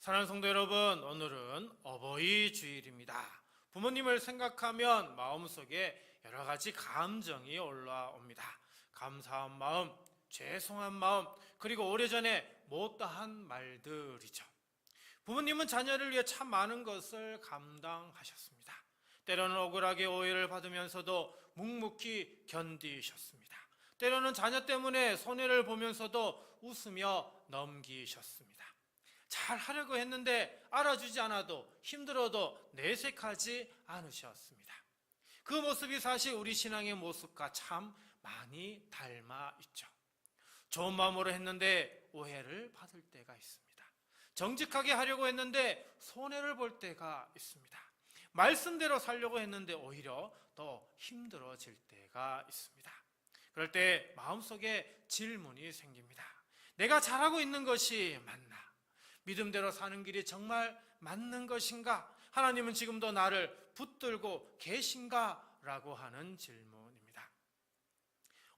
사랑하는 성도 여러분, 오늘은 어버이 주일입니다. 부모님을 생각하면 마음속에 여러 가지 감정이 올라옵니다. 감사한 마음, 죄송한 마음, 그리고 오래전에 못다한 말들이죠. 부모님은 자녀를 위해 참 많은 것을 감당하셨습니다. 때로는 억울하게 오해를 받으면서도 묵묵히 견디셨습니다. 때로는 자녀 때문에 손해를 보면서도 웃으며 넘기셨습니다. 잘 하려고 했는데 알아주지 않아도 힘들어도 내색하지 않으셨습니다. 그 모습이 사실 우리 신앙의 모습과 참 많이 닮아 있죠. 좋은 마음으로 했는데 오해를 받을 때가 있습니다. 정직하게 하려고 했는데 손해를 볼 때가 있습니다. 말씀대로 살려고 했는데 오히려 더 힘들어질 때가 있습니다. 그럴 때 마음속에 질문이 생깁니다. 내가 잘하고 있는 것이 맞나? 믿음대로 사는 길이 정말 맞는 것인가? 하나님은 지금도 나를 붙들고 계신가? 라고 하는 질문입니다.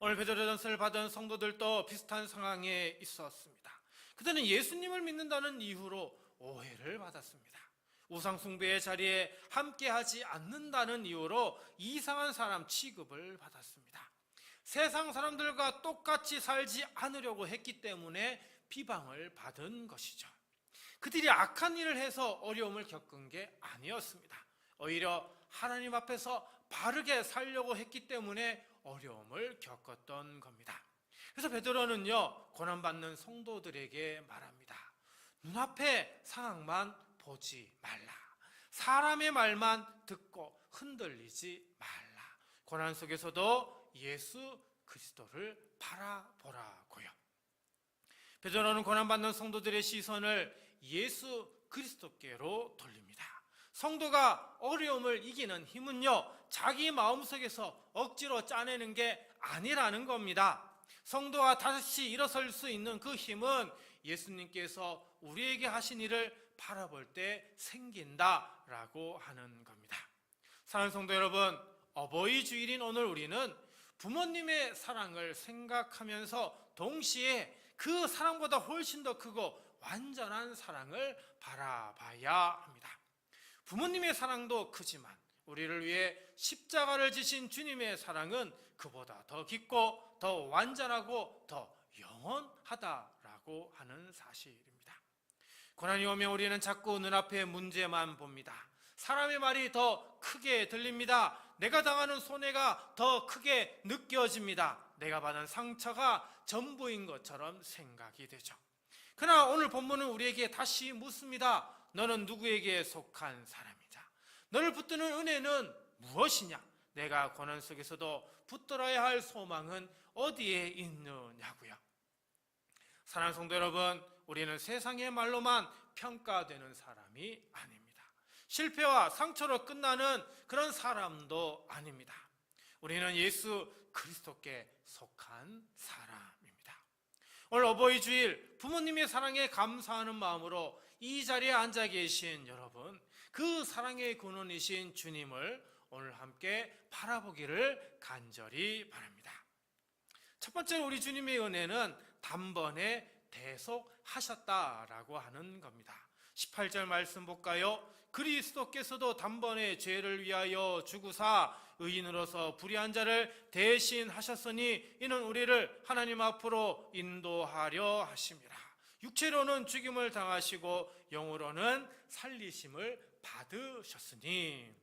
오늘 베드로전서를 받은 성도들도 비슷한 상황에 있었습니다. 그들은 예수님을 믿는다는 이유로 오해를 받았습니다. 우상숭배의 자리에 함께하지 않는다는 이유로 이상한 사람 취급을 받았습니다. 세상 사람들과 똑같이 살지 않으려고 했기 때문에 비방을 받은 것이죠. 그들이 악한 일을 해서 어려움을 겪은 게 아니었습니다. 오히려 하나님 앞에서 바르게 살려고 했기 때문에 어려움을 겪었던 겁니다. 그래서 베드로는요, 고난받는 성도들에게 말합니다. 눈앞의 상황만 보지 말라. 사람의 말만 듣고 흔들리지 말라. 고난 속에서도 예수 그리스도를 바라보라고요. 베드로는 고난받는 성도들의 시선을 예수 그리스도께로 돌립니다. 성도가 어려움을 이기는 힘은요, 자기 마음속에서 억지로 짜내는 게 아니라는 겁니다. 성도가 다시 일어설 수 있는 그 힘은 예수님께서 우리에게 하신 일을 바라볼 때 생긴다라고 하는 겁니다. 사랑하는 성도 여러분, 어버이 주일인 오늘 우리는 부모님의 사랑을 생각하면서 동시에 그 사랑보다 훨씬 더 크고 완전한 사랑을 바라봐야 합니다. 부모님의 사랑도 크지만 우리를 위해 십자가를 지신 주님의 사랑은 그보다 더 깊고 더 완전하고 더 영원하다라고 하는 사실입니다. 고난이 오면 우리는 자꾸 눈앞의 문제만 봅니다. 사람의 말이 더 크게 들립니다. 내가 당하는 손해가 더 크게 느껴집니다. 내가 받은 상처가 전부인 것처럼 생각이 되죠. 그러나 오늘 본문은 우리에게 다시 묻습니다. 너는 누구에게 속한 사람이냐? 너를 붙드는 은혜는 무엇이냐? 내가 고난 속에서도 붙들어야 할 소망은 어디에 있느냐고요. 사랑하는 성도 여러분, 우리는 세상의 말로만 평가되는 사람이 아닙니다. 실패와 상처로 끝나는 그런 사람도 아닙니다. 우리는 예수 그리스도께 속한 사람입니다. 오늘 어버이 주일 부모님의 사랑에 감사하는 마음으로 이 자리에 앉아 계신 여러분, 그 사랑의 근원이신 주님을 오늘 함께 바라보기를 간절히 바랍니다. 첫 번째로 우리 주님의 은혜는 단번에 대속하셨다라고 하는 겁니다. 18절 말씀 볼까요? 그리스도께서도 단번에 죄를 위하여 죽으사 의인으로서 불의한 자를 대신하셨으니 이는 우리를 하나님 앞으로 인도하려 하심이라. 육체로는 죽임을 당하시고 영으로는 살리심을 받으셨으니.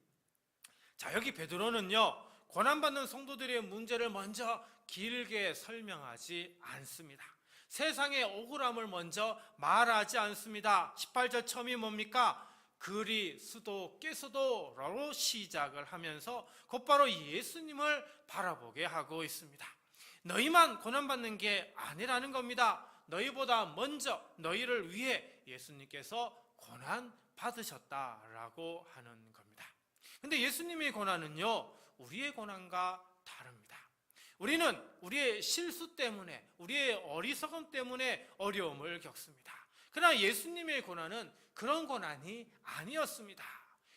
자, 여기 베드로는요, 고난받는 성도들의 문제를 먼저 길게 설명하지 않습니다. 세상의 억울함을 먼저 말하지 않습니다. 18절 처음이 뭡니까? 그리스도께서도라고 시작을 하면서 곧바로 예수님을 바라보게 하고 있습니다. 너희만 고난받는 게 아니라는 겁니다. 너희보다 먼저 너희를 위해 예수님께서 고난받으셨다라고 하는 겁니다. 근데 예수님의 고난은요, 우리의 고난과 다릅니다. 우리는 우리의 실수 때문에, 우리의 어리석음 때문에 어려움을 겪습니다. 그러나 예수님의 고난은 그런 고난이 아니었습니다.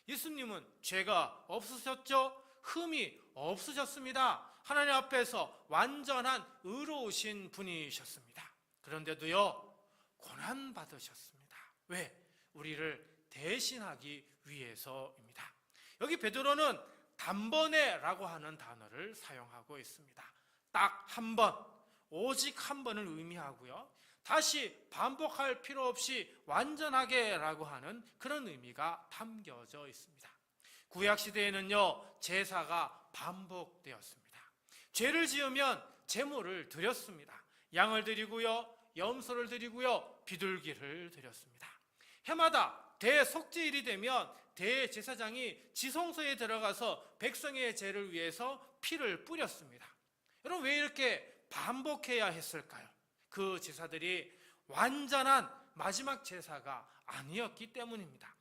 예수님은 죄가 없으셨죠? 흠이 없으셨습니다. 하나님 앞에서 완전한 의로우신 분이셨습니다. 그런데도요, 고난받으셨습니다. 왜? 우리를 대신하기 위해서입니다. 여기 베드로는 단번에라고 하는 단어를 사용하고 있습니다. 딱 한 번, 오직 한 번을 의미하고요. 다시 반복할 필요 없이 완전하게라고 하는 그런 의미가 담겨져 있습니다. 구약 시대에는요, 제사가 반복되었습니다. 죄를 지으면 제물을 드렸습니다. 양을 드리고요, 염소를 드리고요, 비둘기를 드렸습니다. 해마다 대속죄일이 되면 대제사장이 지성소에 들어가서 백성의 죄를 위해서 피를 뿌렸습니다. 여러분, 왜 이렇게 반복해야 했을까요? 그 제사들이 완전한 마지막 제사가 아니었기 때문입니다.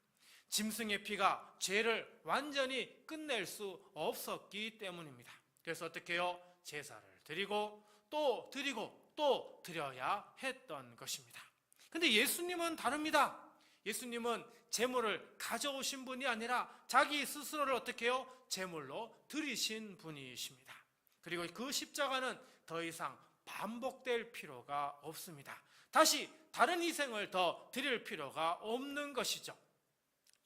짐승의 피가 죄를 완전히 끝낼 수 없었기 때문입니다. 그래서 어떻게 해요? 제사를 드리고 또 드리고 또 드려야 했던 것입니다. 근데 예수님은 다릅니다. 예수님은 제물을 가져오신 분이 아니라 자기 스스로를 어떻게 해요? 제물로 드리신 분이십니다. 그리고 그 십자가는 더 이상 반복될 필요가 없습니다. 다시 다른 희생을 더 드릴 필요가 없는 것이죠.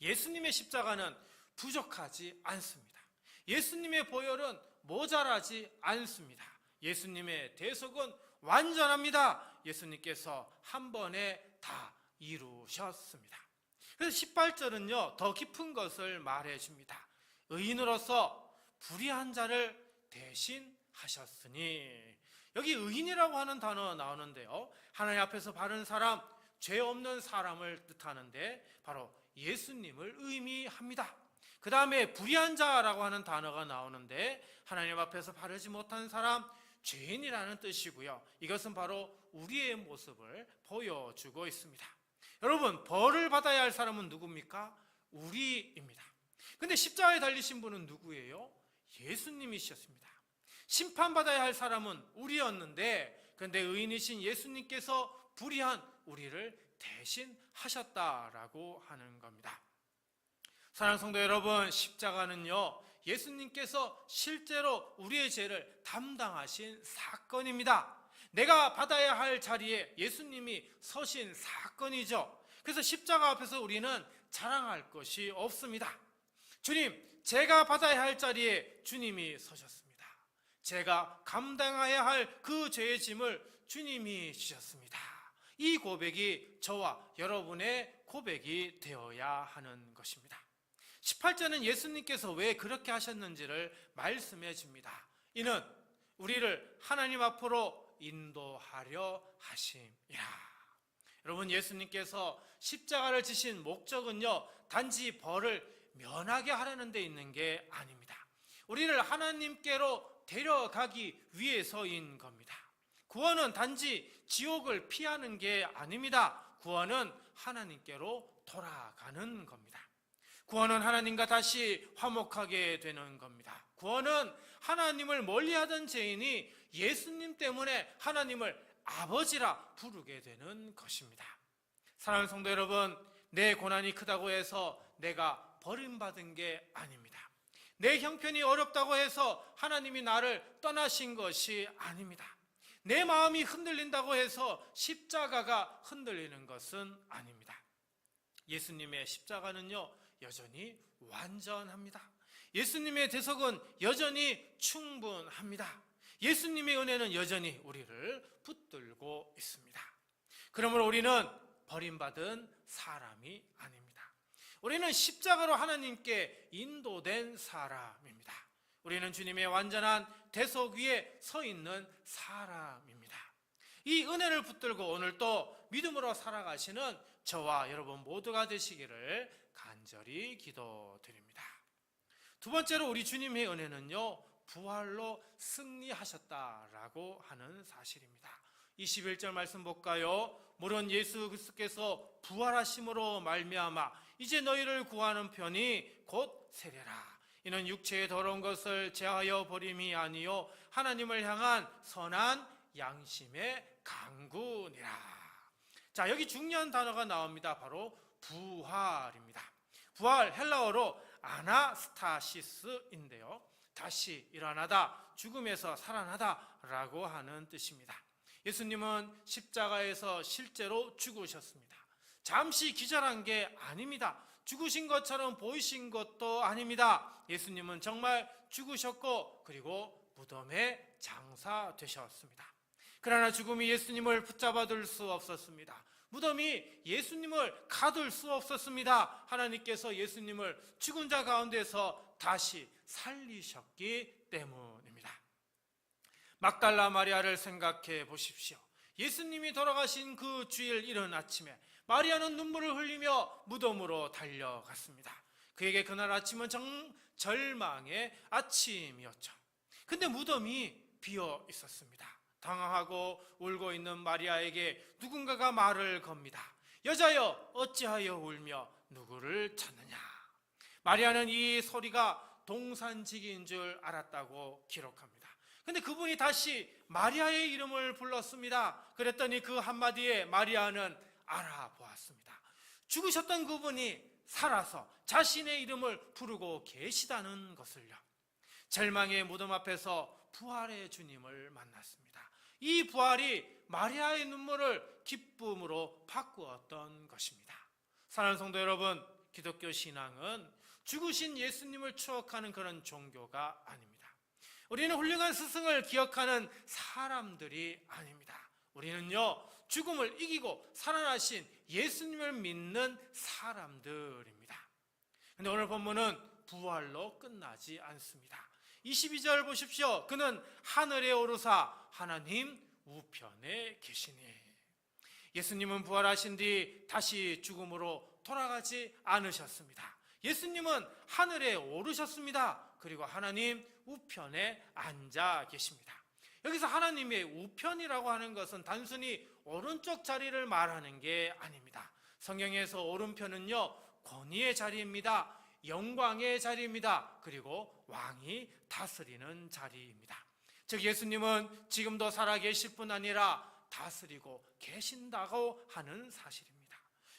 예수님의 십자가는 부족하지 않습니다. 예수님의 보혈은 모자라지 않습니다. 예수님의 대속은 완전합니다. 예수님께서 한 번에 다 이루셨습니다. 그래서 18절은요, 더 깊은 것을 말해줍니다. 의인으로서 불의한 자를 대신하셨으니. 여기 의인이라고 하는 단어 나오는데요, 하나님 앞에서 바른 사람, 죄 없는 사람을 뜻하는데 바로 예수님을 의미합니다. 그 다음에 불의한 자라고 하는 단어가 나오는데 하나님 앞에서 바르지 못한 사람, 죄인이라는 뜻이고요. 이것은 바로 우리의 모습을 보여주고 있습니다. 여러분, 벌을 받아야 할 사람은 누굽니까? 우리입니다. 근데 십자가에 달리신 분은 누구예요? 예수님이셨습니다. 심판받아야 할 사람은 우리였는데, 그런데 의인이신 예수님께서 불의한 우리를 대신하셨다라고 하는 겁니다. 사랑하는 성도 여러분, 십자가는요, 예수님께서 실제로 우리의 죄를 담당하신 사건입니다. 내가 받아야 할 자리에 예수님이 서신 사건이죠. 그래서 십자가 앞에서 우리는 자랑할 것이 없습니다. 주님, 제가 받아야 할 자리에 주님이 서셨습니다. 제가 감당해야 할 그 죄의 짐을 주님이 지셨습니다. 이 고백이 저와 여러분의 고백이 되어야 하는 것입니다. 18절은 예수님께서 왜 그렇게 하셨는지를 말씀해 줍니다. 이는 우리를 하나님 앞으로 인도하려 하심이라. 여러분, 예수님께서 십자가를 지신 목적은요, 단지 벌을 면하게 하려는 데 있는 게 아닙니다. 우리를 하나님께로 데려가기 위해서인 겁니다. 구원은 단지 지옥을 피하는 게 아닙니다. 구원은 하나님께로 돌아가는 겁니다. 구원은 하나님과 다시 화목하게 되는 겁니다. 구원은 하나님을 멀리하던 죄인이 예수님 때문에 하나님을 아버지라 부르게 되는 것입니다. 사랑하는 성도 여러분, 내 고난이 크다고 해서 내가 버림받은 게 아닙니다. 내 형편이 어렵다고 해서 하나님이 나를 떠나신 것이 아닙니다. 내 마음이 흔들린다고 해서 십자가가 흔들리는 것은 아닙니다. 예수님의 십자가는요, 여전히 완전합니다. 예수님의 대속은 여전히 충분합니다. 예수님의 은혜는 여전히 우리를 붙들고 있습니다. 그러므로 우리는 버림받은 사람이 아닙니다. 우리는 십자가로 하나님께 인도된 사람입니다. 우리는 주님의 완전한 대속 위에 서 있는 사람입니다. 이 은혜를 붙들고 오늘 또 믿음으로 살아가시는 저와 여러분 모두가 되시기를 간절히 기도드립니다. 두 번째로 우리 주님의 은혜는요, 부활로 승리하셨다라고 하는 사실입니다. 21절 말씀 볼까요? 물론 예수 그리스도께서 부활하심으로 말미암아 이제 너희를 구하는 편이 곧 세례라. 이는 육체의 더러운 것을 제하여 버림이 아니요 하나님을 향한 선한 양심의 강구니라. 자, 여기 중요한 단어가 나옵니다. 바로 부활입니다. 부활, 헬라어로 아나스타시스인데요, 다시 일어나다, 죽음에서 살아나다라고 하는 뜻입니다. 예수님은 십자가에서 실제로 죽으셨습니다. 잠시 기절한 게 아닙니다. 죽으신 것처럼 보이신 것도 아닙니다. 예수님은 정말 죽으셨고 그리고 무덤에 장사되셨습니다. 그러나 죽음이 예수님을 붙잡아둘 수 없었습니다. 무덤이 예수님을 가둘 수 없었습니다. 하나님께서 예수님을 죽은 자 가운데서 다시 살리셨기 때문입니다. 막달라 마리아를 생각해 보십시오. 예수님이 돌아가신 그 주일 이른 아침에 마리아는 눈물을 흘리며 무덤으로 달려갔습니다. 그에게 그날 아침은 절망의 아침이었죠. 근데 무덤이 비어 있었습니다. 당황하고 울고 있는 마리아에게 누군가가 말을 겁니다. 여자여, 어찌하여 울며 누구를 찾느냐? 마리아는 이 소리가 동산지기인 줄 알았다고 기록합니다. 근데 그분이 다시 마리아의 이름을 불렀습니다. 그랬더니 그 한마디에 마리아는 알아보았습니다. 죽으셨던 그분이 살아서 자신의 이름을 부르고 계시다는 것을요. 절망의 무덤 앞에서 부활의 주님을 만났습니다. 이 부활이 마리아의 눈물을 기쁨으로 바꾸었던 것입니다. 사랑하는 성도 여러분, 기독교 신앙은 죽으신 예수님을 추억하는 그런 종교가 아닙니다. 우리는 훌륭한 스승을 기억하는 사람들이 아닙니다. 우리는요, 죽음을 이기고 살아나신 예수님을 믿는 사람들입니다. 그런데 오늘 본문은 부활로 끝나지 않습니다. 22절 보십시오. 그는 하늘에 오르사 하나님 우편에 계시니. 예수님은 부활하신 뒤 다시 죽음으로 돌아가지 않으셨습니다. 예수님은 하늘에 오르셨습니다. 그리고 하나님 우편에 앉아 계십니다. 여기서 하나님의 우편이라고 하는 것은 단순히 오른쪽 자리를 말하는 게 아닙니다. 성경에서 오른편은요, 권위의 자리입니다. 영광의 자리입니다. 그리고 왕이 다스리는 자리입니다. 즉 예수님은 지금도 살아계실 뿐 아니라 다스리고 계신다고 하는 사실입니다.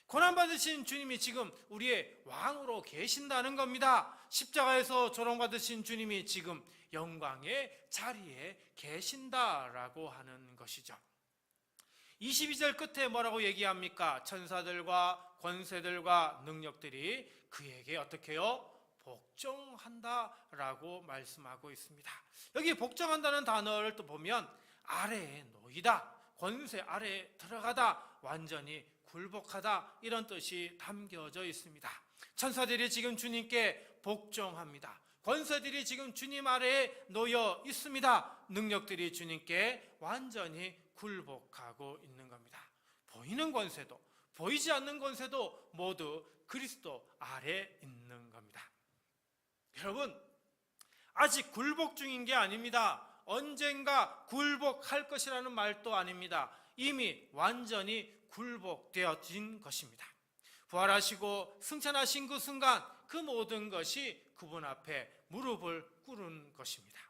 고난받으신 주님이 지금 우리의 왕으로 계신다는 겁니다. 십자가에서 조롱받으신 주님이 지금 영광의 자리에 계신다라고 하는 것이죠. 22절 끝에 뭐라고 얘기합니까? 천사들과 권세들과 능력들이 그에게 어떻게 해요? 복종한다라고 말씀하고 있습니다. 여기 복종한다는 단어를 또 보면 아래에 놓이다, 권세 아래에 들어가다, 완전히 굴복하다, 이런 뜻이 담겨져 있습니다. 천사들이 지금 주님께 복종합니다. 권세들이 지금 주님 아래에 놓여 있습니다. 능력들이 주님께 완전히 굴복하고 있는 겁니다. 보이는 권세도 보이지 않는 권세도 모두 그리스도 아래 있는 겁니다. 여러분, 아직 굴복 중인 게 아닙니다. 언젠가 굴복할 것이라는 말도 아닙니다. 이미 완전히 굴복되어진 것입니다. 부활하시고 승천하신 그 순간 그 모든 것이 그분 앞에 무릎을 꿇은 것입니다.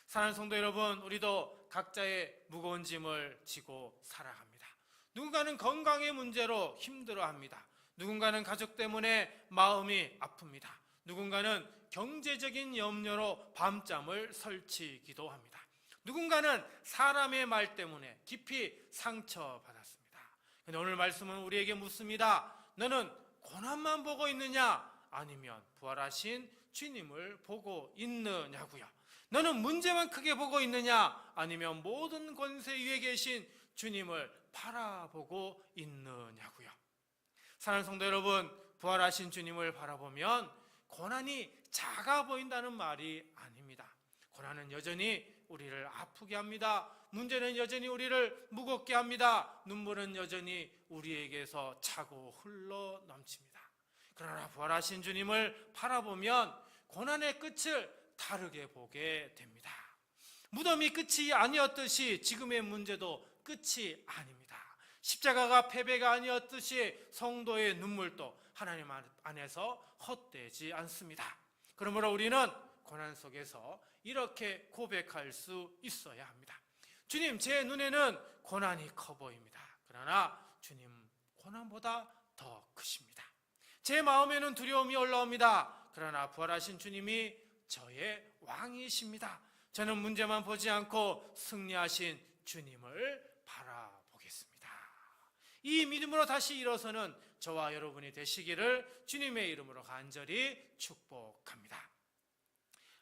사랑하는 성도 여러분, 우리도 각자의 무거운 짐을 지고 살아갑니다. 누군가는 건강의 문제로 힘들어합니다. 누군가는 가족 때문에 마음이 아픕니다. 누군가는 경제적인 염려로 밤잠을 설치기도 합니다. 누군가는 사람의 말 때문에 깊이 상처받았습니다. 그런데 오늘 말씀은 우리에게 묻습니다. 너는 고난만 보고 있느냐? 아니면 부활하신 주님을 보고 있느냐고요. 너는 문제만 크게 보고 있느냐? 아니면 모든 권세 위에 계신 주님을 바라보고 있느냐고요. 사랑하는 성도 여러분, 부활하신 주님을 바라보면 고난이 작아 보인다는 말이 아닙니다. 고난은 여전히 우리를 아프게 합니다. 문제는 여전히 우리를 무겁게 합니다. 눈물은 여전히 우리에게서 차고 흘러 넘칩니다. 그러나 부활하신 주님을 바라보면 고난의 끝을 다르게 보게 됩니다. 무덤이 끝이 아니었듯이 지금의 문제도 끝이 아닙니다. 십자가가 패배가 아니었듯이 성도의 눈물도 하나님 안에서 헛되지 않습니다. 그러므로 우리는 고난 속에서 이렇게 고백할 수 있어야 합니다. 주님, 제 눈에는 고난이 커 보입니다. 그러나 주님, 고난보다 더 크십니다. 제 마음에는 두려움이 올라옵니다. 그러나 부활하신 주님이 저의 왕이십니다. 저는 문제만 보지 않고 승리하신 주님을 바라보겠습니다. 이 믿음으로 다시 일어서는 저와 여러분이 되시기를 주님의 이름으로 간절히 축복합니다.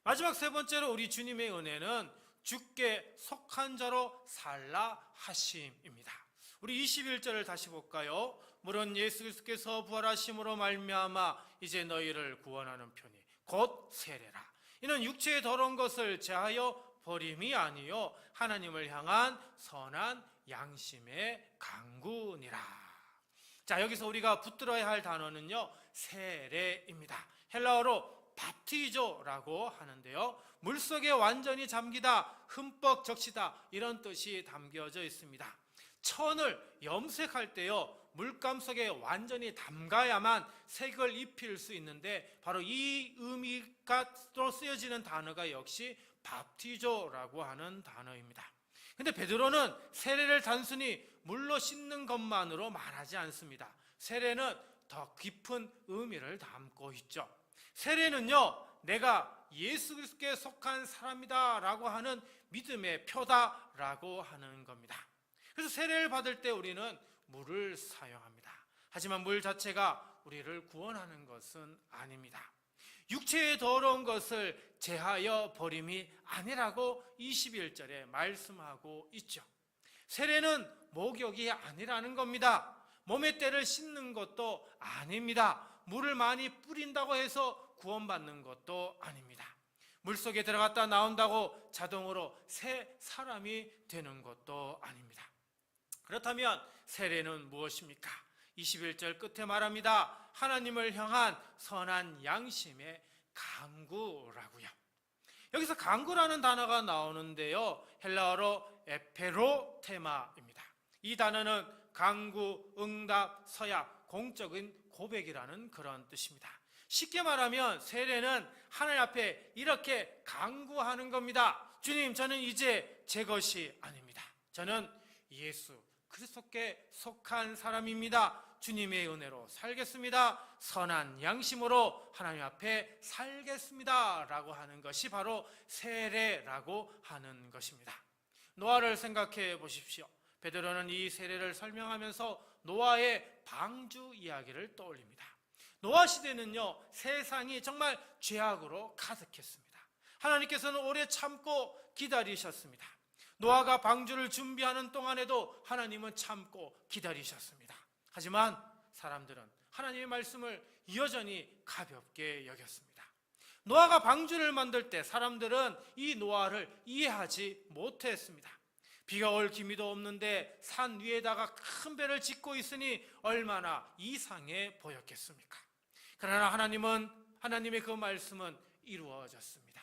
마지막 세 번째로 우리 주님의 은혜는 주께 속한 자로 살라 하심입니다. 우리 21절을 다시 볼까요? 물론 예수 그리스도께서 부활하심으로 말미암아 이제 너희를 구원하는 편이 곧 세례라. 이는 육체의 더러운 것을 제하여 버림이 아니요 하나님을 향한 선한 양심의 강구니라. 자, 여기서 우리가 붙들어야 할 단어는요, 세례입니다. 헬라어로 바티조라고 하는데요, 물속에 완전히 잠기다, 흠뻑 적시다, 이런 뜻이 담겨져 있습니다. 천을 염색할 때요, 물감 속에 완전히 담가야만 색을 입힐 수 있는데 바로 이 의미가 또 쓰여지는 단어가 역시 밥티조라고 하는 단어입니다. 근데 베드로는 세례를 단순히 물로 씻는 것만으로 말하지 않습니다. 세례는 더 깊은 의미를 담고 있죠. 세례는요, 내가 예수 그리스도께 속한 사람이다 라고 하는 믿음의 표다라고 하는 겁니다. 그래서 세례를 받을 때 우리는 물을 사용합니다. 하지만 물 자체가 우리를 구원하는 것은 아닙니다. 육체의 더러운 것을 제하여 버림이 아니라고 21절에 말씀하고 있죠. 세례는 목욕이 아니라는 겁니다. 몸의 때를 씻는 것도 아닙니다. 물을 많이 뿌린다고 해서 구원받는 것도 아닙니다. 물속에 들어갔다 나온다고 자동으로 새 사람이 되는 것도 아닙니다. 그렇다면 세례는 무엇입니까? 21절 끝에 말합니다. 하나님을 향한 선한 양심의 강구라고요. 여기서 강구라는 단어가 나오는데요, 헬라어로 에페로테마입니다. 이 단어는 강구, 응답, 서약, 공적인 고백이라는 그런 뜻입니다. 쉽게 말하면 세례는 하나님 앞에 이렇게 강구하는 겁니다. 주님, 저는 이제 제 것이 아닙니다. 저는 예수 그리스도께 속한 사람입니다. 주님의 은혜로 살겠습니다. 선한 양심으로 하나님 앞에 살겠습니다 라고 하는 것이 바로 세례라고 하는 것입니다. 노아를 생각해 보십시오. 베드로는 이 세례를 설명하면서 노아의 방주 이야기를 떠올립니다. 노아 시대는요, 세상이 정말 죄악으로 가득했습니다. 하나님께서는 오래 참고 기다리셨습니다. 노아가 방주를 준비하는 동안에도 하나님은 참고 기다리셨습니다. 하지만 사람들은 하나님의 말씀을 여전히 가볍게 여겼습니다. 노아가 방주를 만들 때 사람들은 이 노아를 이해하지 못했습니다. 비가 올 기미도 없는데 산 위에다가 큰 배를 짓고 있으니 얼마나 이상해 보였겠습니까? 그러나 하나님의 그 말씀은 이루어졌습니다.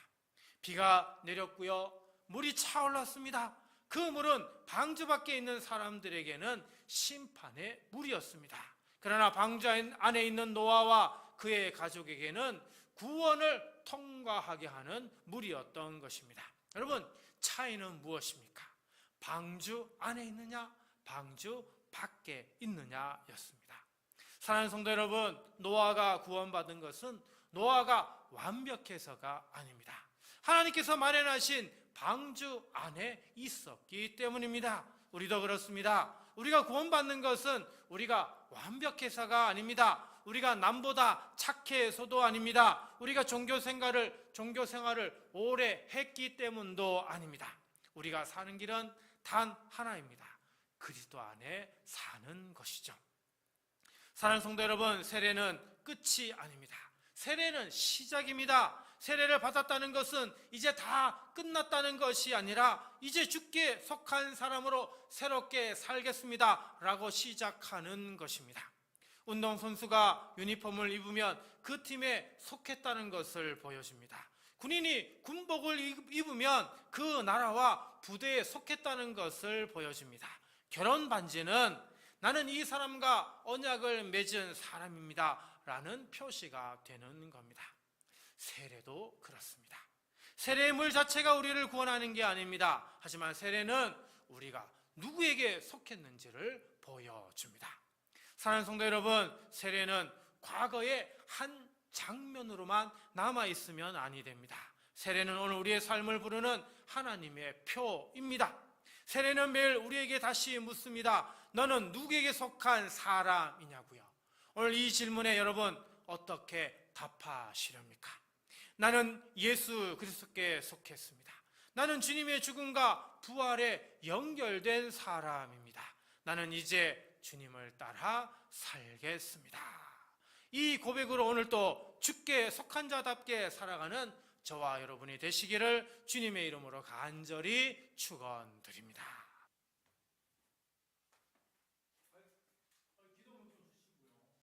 비가 내렸고요, 물이 차올랐습니다. 그 물은 방주 밖에 있는 사람들에게는 심판의 물이었습니다. 그러나 방주 안에 있는 노아와 그의 가족에게는 구원을 통과하게 하는 물이었던 것입니다. 여러분, 차이는 무엇입니까? 방주 안에 있느냐, 방주 밖에 있느냐였습니다. 사랑하는 성도 여러분, 노아가 구원받은 것은 노아가 완벽해서가 아닙니다. 하나님께서 마련하신 방주 안에 있었기 때문입니다. 우리도 그렇습니다. 우리가 구원받는 것은 우리가 완벽해서가 아닙니다. 우리가 남보다 착해서도 아닙니다. 우리가 종교 생활을 오래 했기 때문도 아닙니다. 우리가 사는 길은 단 하나입니다. 그리스도 안에 사는 것이죠. 사랑하는 성도 여러분, 세례는 끝이 아닙니다. 세례는 시작입니다. 세례를 받았다는 것은 이제 다 끝났다는 것이 아니라 이제 주께 속한 사람으로 새롭게 살겠습니다 라고 시작하는 것입니다. 운동선수가 유니폼을 입으면 그 팀에 속했다는 것을 보여줍니다. 군인이 군복을 입으면 그 나라와 부대에 속했다는 것을 보여줍니다. 결혼 반지는 나는 이 사람과 언약을 맺은 사람입니다 라는 표시가 되는 겁니다. 세례도 그렇습니다. 세례의 물 자체가 우리를 구원하는 게 아닙니다. 하지만 세례는 우리가 누구에게 속했는지를 보여줍니다. 사랑하는 성도 여러분, 세례는 과거의 한 장면으로만 남아있으면 아니 됩니다. 세례는 오늘 우리의 삶을 부르는 하나님의 표입니다. 세례는 매일 우리에게 다시 묻습니다. 너는 누구에게 속한 사람이냐고요. 오늘 이 질문에 여러분 어떻게 답하시렵니까? 나는 예수 그리스도께 속했습니다. 나는 주님의 죽음과 부활에 연결된 사람입니다. 나는 이제 주님을 따라 살겠습니다. 이 고백으로 오늘 또 주께 속한 자답게 살아가는 저와 여러분이 되시기를 주님의 이름으로 간절히 축원드립니다.